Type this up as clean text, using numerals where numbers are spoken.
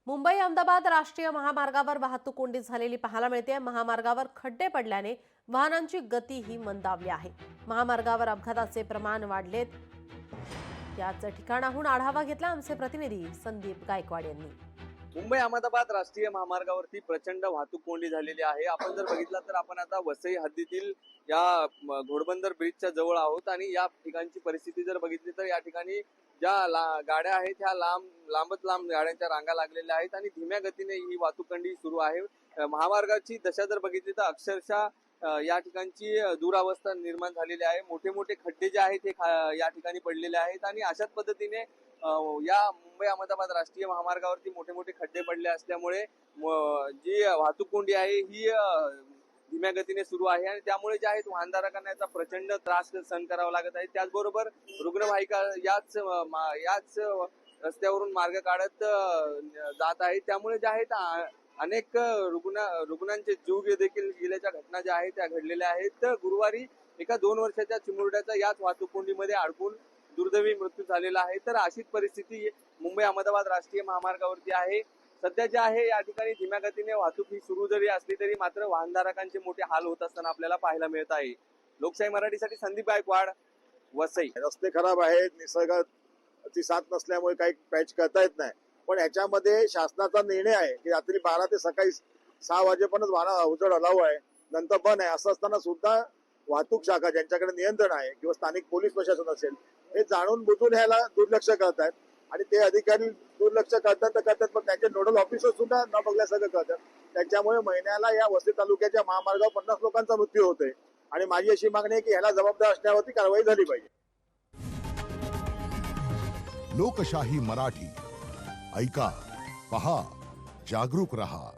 मुंबई अहमदाबाद राष्ट्रीय महामार्गावर वाहतूक कोंडी झालेली पाहायला मिळते। महामार्गावर खड्डे पडल्याने वाहनांची गतीही मंदावली आहे। महामार्गावर अपघाताचे प्रमाण वाढलेत। याच ठिकाणाहून आढावा घेतला आमचे प्रतिनिधी संदीप गायकवाड यांनी। मुंबई अहमदाबाद राष्ट्रीय महामार्गावरती प्रचंड वाहतूक कोंडी झालेली आहे। आपण जर बघितलं तर आपण आता वसई हद्दीतील या घोडबंदर ब्रिजच्या जवळ आहोत आणि या ठिकाणची परिस्थिती जर बघितली तर या ठिकाणी ज्या गाड्या आहेत ह्या लांबच लांब गाड्यांच्या रांगा लागलेल्या आहेत आणि धीम्या गतीने ही वाहतूक कोंडी सुरू आहे। महामार्गाची दशा जर बघितली तर अक्षरशः या ठिकाणची दुरावस्था निर्माण झालेली आहे। मोठे मोठे खड्डे जे आहेत हे या ठिकाणी पडलेले आहेत आणि अशाच पद्धतीने या मुंबई अहमदाबाद राष्ट्रीय महामार्गावरती मोठे मोठे खड्डे पडले असल्यामुळे जी वाहतूक कोंडी आहे ही धीम्या गतीने सुरू आहे आणि त्यामुळे जे आहेत वाहनधारकांना याचा प्रचंड त्रास सहन करावा लागत आहे। त्याचबरोबर रुग्णवाहिका याच रस्त्यावरून मार्ग काढत जात आहेत, त्यामुळे जे आहेत अनेक रुग्णांचे जीव देखील गेल्याच्या घटना ज्या आहेत त्या घडलेल्या आहेत। तर गुरुवारी एका 2 वर्षाच्या चिमुरड्याचा याच वाहतूक कोंडीमध्ये अडकून दुर्दैवी मृत्यू झालेला आहे। तर अशीच परिस्थिती मुंबई अहमदाबाद राष्ट्रीय महामार्गावरती आहे। सध्या जे आहे या ठिकाणी धीम्या गतीने वाहतूक ही सुरू जरी असली तरी मात्र वाहनधारकांचे मोठे हाल होत असताना आपल्याला पाहायला मिळत आहे। लोकशाही मराठीसाठी संदीप गायकवाड, वसई। रस्ते खराब आहेत, निसर्गाची साथ नसल्यामुळे काही पॅच करता येत नाही, पण ह्याच्यामध्ये शासनाचा निर्णय आहे की रात्री 12 ते सकाळी 6 वाजेपर्यंत वाहन उजेड अलाव आहे, नंतर बंद आहे। असं असताना सुद्धा वाहतूक शाखा ज्यांच्याकडे नियंत्रण आहे किंवा स्थानिक पोलीस प्रशासन असेल हे जाणून बुजून ह्याला दुर्लक्ष करतायत आणि ते अधिकारी दुर्लक्ष करतात पण त्यांचे नोडल ऑफिसर सुद्धा न बघल्यासारखं करतात। त्याच्यामुळे महिन्याला या वसई तालुक्याच्या महामार्गावर 50 लोकांचा मृत्यू होतोय आणि माझी अशी मागणी आहे की ह्याला जबाबदार असण्यावरती कारवाई झाली पाहिजे। लोकशाही मराठी ऐका, पहा, जागरूक रहा।